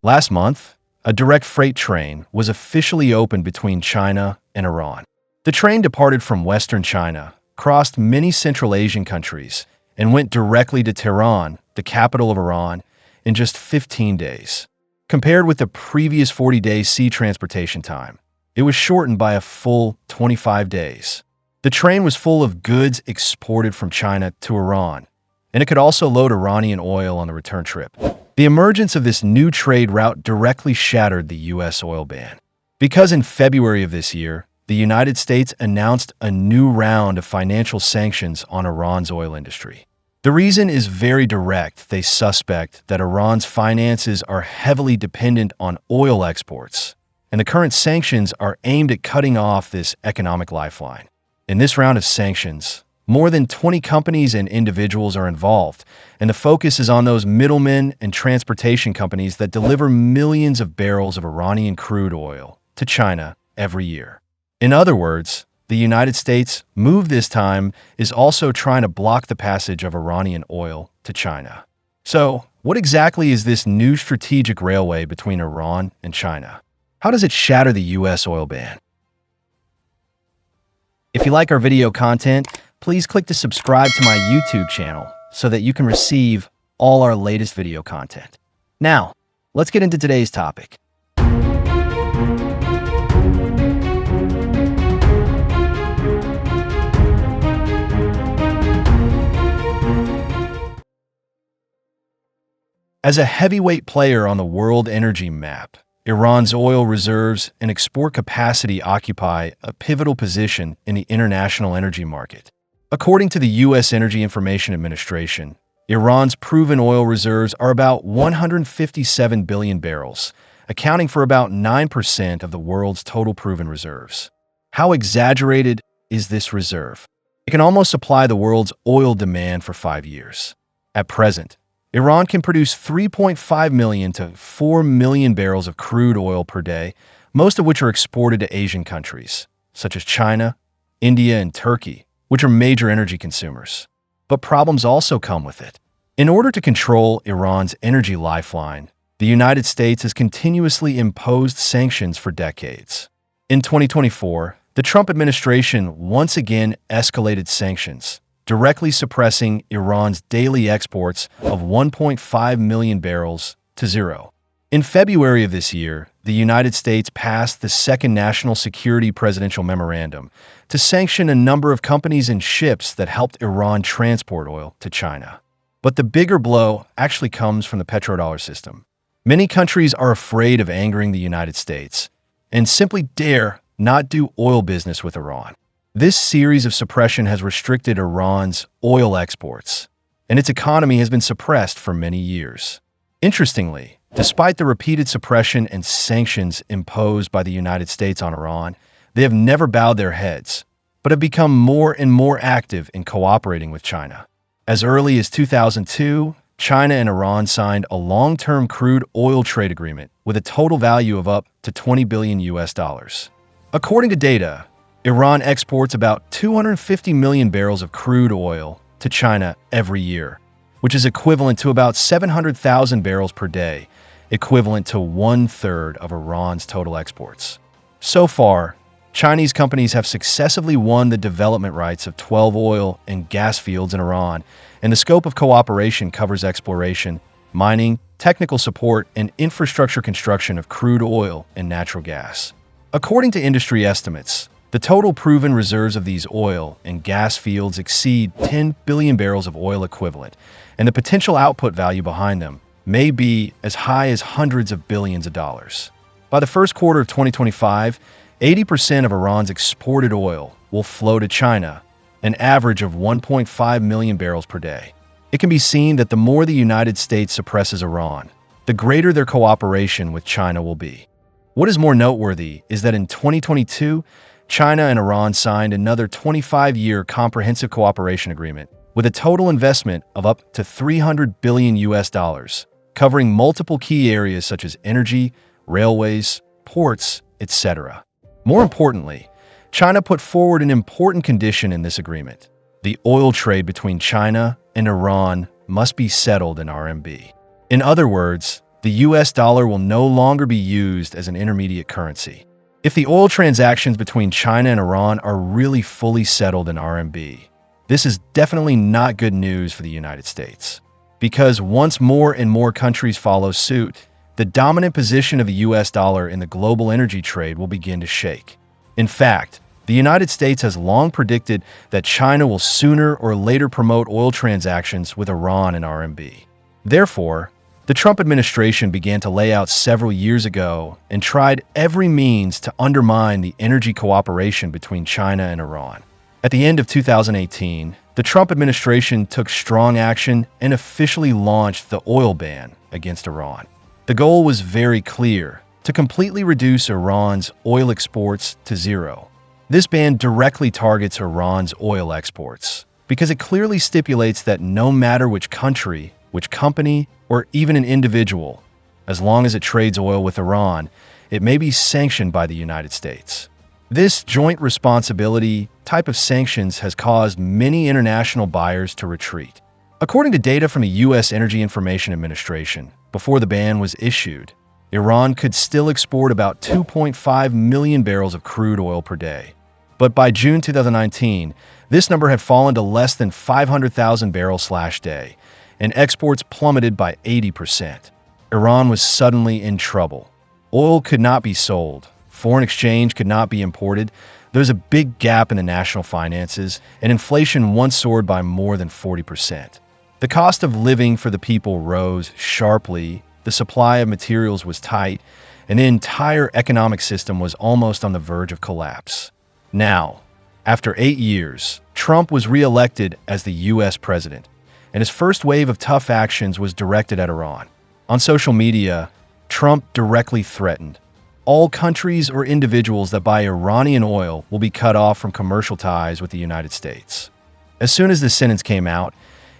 Last month, a direct freight train was officially opened between China and Iran. The train departed from western China, crossed many Central Asian countries, and went directly to Tehran, the capital of Iran, in just 15 days. Compared with the previous 40-day sea transportation time, it was shortened by a full 25 days. The train was full of goods exported from China to Iran, and it could also load Iranian oil on the return trip. The emergence of this new trade route directly shattered the U.S. oil ban. Because in February of this year, the United States announced a new round of financial sanctions on Iran's oil industry. The reason is very direct. They suspect that Iran's finances are heavily dependent on oil exports, and the current sanctions are aimed at cutting off this economic lifeline. In this round of sanctions, more than 20 companies and individuals are involved, and the focus is on those middlemen and transportation companies that deliver millions of barrels of Iranian crude oil to China every year. In other words, the United States' move this time is also trying to block the passage of Iranian oil to China. So, what exactly is this new strategic railway between Iran and China? How does it shatter the U.S. oil ban? If you like our video content, please click to subscribe to my YouTube channel so that you can receive all our latest video content. Now, let's get into today's topic. As a heavyweight player on the world energy map, Iran's oil reserves and export capacity occupy a pivotal position in the international energy market. According to the U.S. Energy Information Administration, Iran's proven oil reserves are about 157 billion barrels, accounting for about 9% of the world's total proven reserves. How exaggerated is this reserve? It can almost supply the world's oil demand for 5 years. At present, Iran can produce 3.5 million to 4 million barrels of crude oil per day, most of which are exported to Asian countries, such as China, India, and Turkey, which are major energy consumers. But problems also come with it. In order to control Iran's energy lifeline, the United States has continuously imposed sanctions for decades. In 2024, the Trump administration once again escalated sanctions, directly suppressing Iran's daily exports of 1.5 million barrels to zero. In February of this year, the United States passed the Second National Security Presidential Memorandum to sanction a number of companies and ships that helped Iran transport oil to China. But the bigger blow actually comes from the petrodollar system. Many countries are afraid of angering the United States and simply dare not do oil business with Iran. This series of suppression has restricted Iran's oil exports, and its economy has been suppressed for many years. Interestingly, despite the repeated suppression and sanctions imposed by the United States on Iran, they have never bowed their heads, but have become more and more active in cooperating with China. As early as 2002, China and Iran signed a long-term crude oil trade agreement with a total value of up to $20 billion US. According to data, Iran exports about 250 million barrels of crude oil to China every year, which is equivalent to about 700,000 barrels per day, equivalent to 1/3 of Iran's total exports. So far, Chinese companies have successively won the development rights of 12 oil and gas fields in Iran, and the scope of cooperation covers exploration, mining, technical support, and infrastructure construction of crude oil and natural gas. According to industry estimates, the total proven reserves of these oil and gas fields exceed 10 billion barrels of oil equivalent, and the potential output value behind them may be as high as hundreds of billions of dollars. By the first quarter of 2025, 80% of Iran's exported oil will flow to China, an average of 1.5 million barrels per day. It can be seen that the more the United States suppresses Iran, the greater their cooperation with China will be. What is more noteworthy is that in 2022, China and Iran signed another 25-year comprehensive cooperation agreement with a total investment of up to $300 billion US, covering multiple key areas such as energy, railways, ports, etc. More importantly, China put forward an important condition in this agreement. The oil trade between China and Iran must be settled in RMB. In other words, The US dollar will no longer be used as an intermediate currency. If the oil transactions between China and Iran are really fully settled in RMB, this is definitely not good news for the United States. Because once more and more countries follow suit, the dominant position of the US dollar in the global energy trade will begin to shake. In fact, the United States has long predicted that China will sooner or later promote oil transactions with Iran and RMB. Therefore, the Trump administration began to lay out several years ago and tried every means to undermine the energy cooperation between China and Iran. At the end of 2018, the Trump administration took strong action and officially launched the oil ban against Iran. The goal was very clear: to completely reduce Iran's oil exports to zero. This ban directly targets Iran's oil exports because it clearly stipulates that no matter which country, which company, or even an individual, as long as it trades oil with Iran, it may be sanctioned by the United States. This joint responsibility type of sanctions has caused many international buyers to retreat. According to data from the U.S. Energy Information Administration, before the ban was issued, Iran could still export about 2.5 million barrels of crude oil per day. But by June 2019, this number had fallen to less than 500,000 barrels/day, and exports plummeted by 80%. Iran was suddenly in trouble. Oil could not be sold. Foreign exchange could not be imported. There was a big gap in the national finances, and inflation once soared by more than 40%. The cost of living for the people rose sharply, the supply of materials was tight, and the entire economic system was almost on the verge of collapse. Now, after 8 years, Trump was re-elected as the U.S. president, and his first wave of tough actions was directed at Iran. On social media, Trump directly threatened, all countries or individuals that buy Iranian oil will be cut off from commercial ties with the United States. As soon as this sentence came out,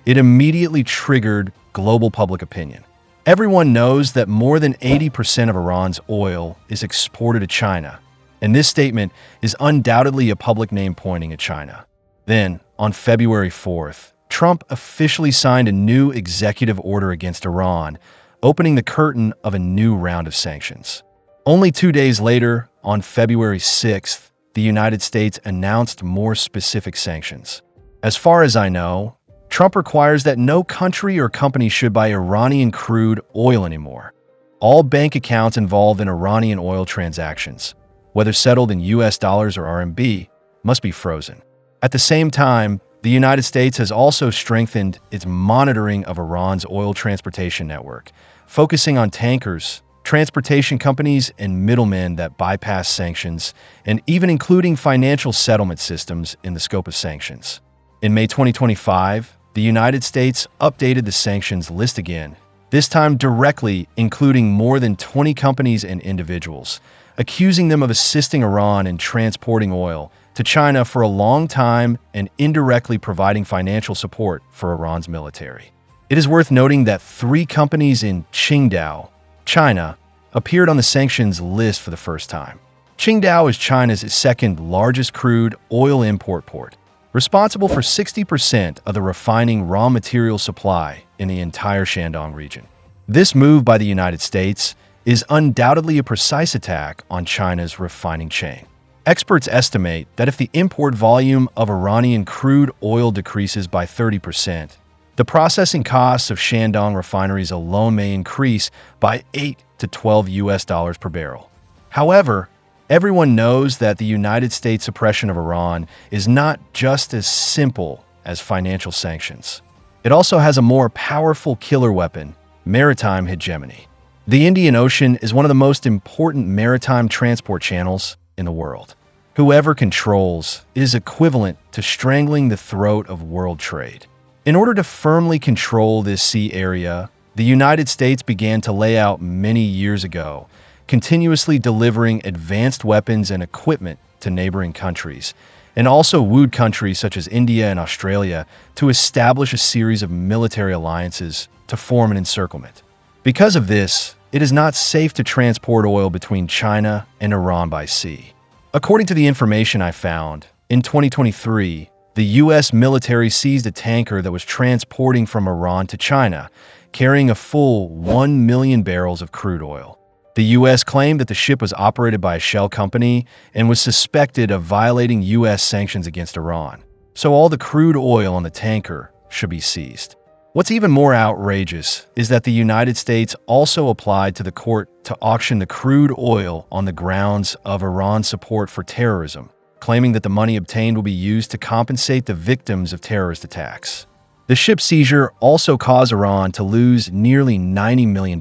it immediately triggered global public opinion. Everyone knows that more than 80% of Iran's oil is exported to China, and this statement is undoubtedly a public name pointing at China. Then, on February 4th, Trump officially signed a new executive order against Iran, opening the curtain of a new round of sanctions. Only 2 days later, on February 6th, the United States announced more specific sanctions. As far as I know, Trump requires that no country or company should buy Iranian crude oil anymore. All bank accounts involved in Iranian oil transactions, whether settled in US dollars or RMB, must be frozen. At the same time, the United States has also strengthened its monitoring of Iran's oil transportation network, focusing on tankers, transportation companies, and middlemen that bypass sanctions, and even including financial settlement systems in the scope of sanctions. In May 2025, the United States updated the sanctions list again, this time directly including more than 20 companies and individuals, accusing them of assisting Iran in transporting oil to China for a long time and indirectly providing financial support for Iran's military. It is worth noting that 3 companies in Qingdao, China, appeared on the sanctions list for the first time. Qingdao is China's second largest crude oil import port, responsible for 60% of the refining raw material supply in the entire Shandong region. This move by the United States is undoubtedly a precise attack on China's refining chain. Experts estimate that if the import volume of Iranian crude oil decreases by 30%, the processing costs of Shandong refineries alone may increase by 8 to 12 US dollars per barrel. However, everyone knows that the United States suppression of Iran is not just as simple as financial sanctions. It also has a more powerful killer weapon: maritime hegemony. The Indian Ocean is one of the most important maritime transport channels in the world. Whoever controls it is equivalent to strangling the throat of world trade. In order to firmly control this sea area, the United States began to lay out many years ago, continuously delivering advanced weapons and equipment to neighboring countries, and also wooed countries such as India and Australia to establish a series of military alliances to form an encirclement. Because of this, it is not safe to transport oil between China and Iran by sea. According to the information I found, in 2023, the U.S. military seized a tanker that was transporting from Iran to China, carrying a full 1 million barrels of crude oil. The U.S. claimed that the ship was operated by a shell company and was suspected of violating U.S. sanctions against Iran, so all the crude oil on the tanker should be seized. What's even more outrageous is that the United States also applied to the court to auction the crude oil on the grounds of Iran's support for terrorism, claiming that the money obtained will be used to compensate the victims of terrorist attacks. The ship seizure also caused Iran to lose nearly $90 million.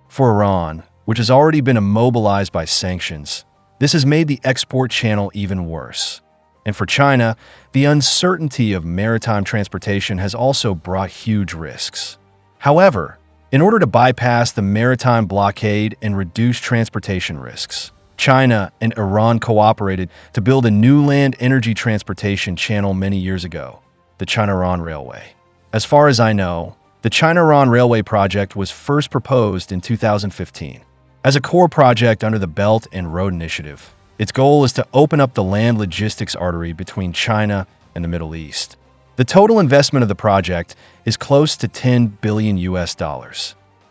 For Iran, which has already been immobilized by sanctions, this has made the export channel even worse. And for China, the uncertainty of maritime transportation has also brought huge risks. However, in order to bypass the maritime blockade and reduce transportation risks, China and Iran cooperated to build a new land energy transportation channel many years ago, the China-Iran Railway. As far as I know, the China-Iran Railway project was first proposed in 2015. As a core project under the Belt and Road Initiative, its goal is to open up the land logistics artery between China and the Middle East. The total investment of the project is close to $10 billion.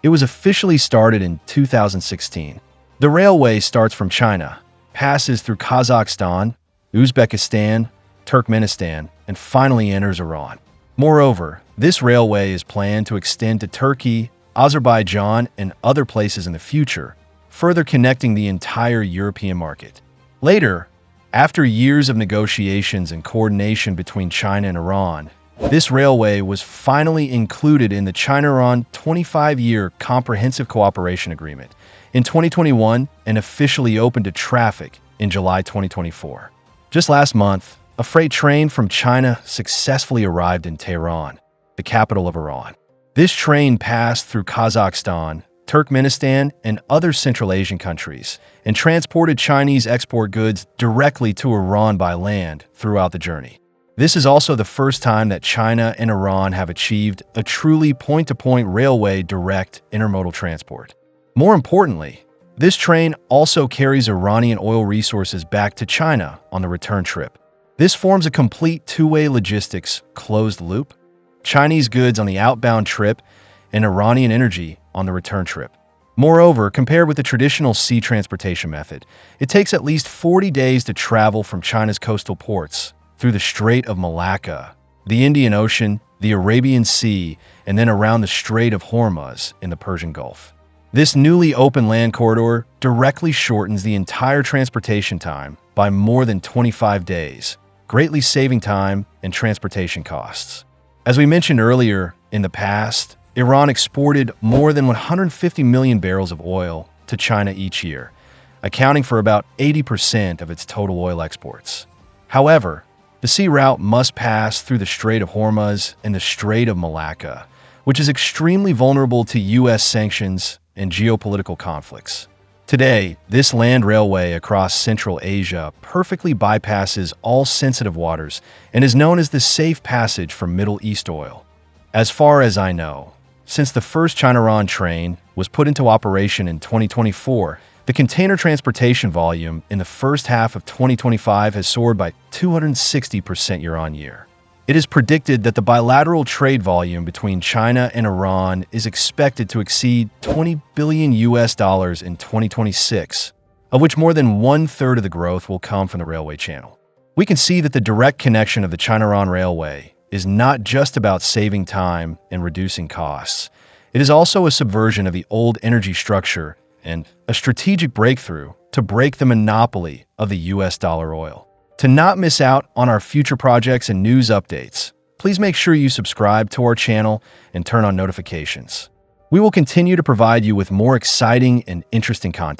It was officially started in 2016. The railway starts from China, passes through Kazakhstan, Uzbekistan, Turkmenistan, and finally enters Iran. Moreover, this railway is planned to extend to Turkey, Azerbaijan, and other places in the future, further connecting the entire European market. Later, after years of negotiations and coordination between China and Iran, this railway was finally included in the China-Iran 25-year Comprehensive Cooperation Agreement in 2021 and officially opened to traffic in July 2024. Just last month, a freight train from China successfully arrived in Tehran, the capital of Iran. This train passed through Kazakhstan, Turkmenistan, and other Central Asian countries, and transported Chinese export goods directly to Iran by land throughout the journey. This is also the first time that China and Iran have achieved a truly point-to-point railway direct intermodal transport. More importantly, this train also carries Iranian oil resources back to China on the return trip. This forms a complete two-way logistics closed loop: Chinese goods on the outbound trip and Iranian energy on the return trip. Moreover, compared with the traditional sea transportation method, it takes at least 40 days to travel from China's coastal ports through the Strait of Malacca, the Indian Ocean, the Arabian Sea, and then around the Strait of Hormuz in the Persian Gulf. This newly open land corridor directly shortens the entire transportation time by more than 25 days, greatly saving time and transportation costs. As we mentioned earlier, in the past, Iran exported more than 150 million barrels of oil to China each year, accounting for about 80% of its total oil exports. However, the sea route must pass through the Strait of Hormuz and the Strait of Malacca, which is extremely vulnerable to U.S. sanctions and geopolitical conflicts. Today, this land railway across Central Asia perfectly bypasses all sensitive waters and is known as the safe passage for Middle East oil. As far as I know, since the first China-Iran train was put into operation in 2024, the container transportation volume in the first half of 2025 has soared by 260% year-on-year. It is predicted that the bilateral trade volume between China and Iran is expected to exceed $20 billion in 2026, of which more than one-third of the growth will come from the railway channel. We can see that the direct connection of the China-Iran Railway is not just about saving time and reducing costs. It is also a subversion of the old energy structure and a strategic breakthrough to break the monopoly of the US dollar oil. To not miss out on our future projects and news updates, please make sure you subscribe to our channel and turn on notifications. We will continue to provide you with more exciting and interesting content.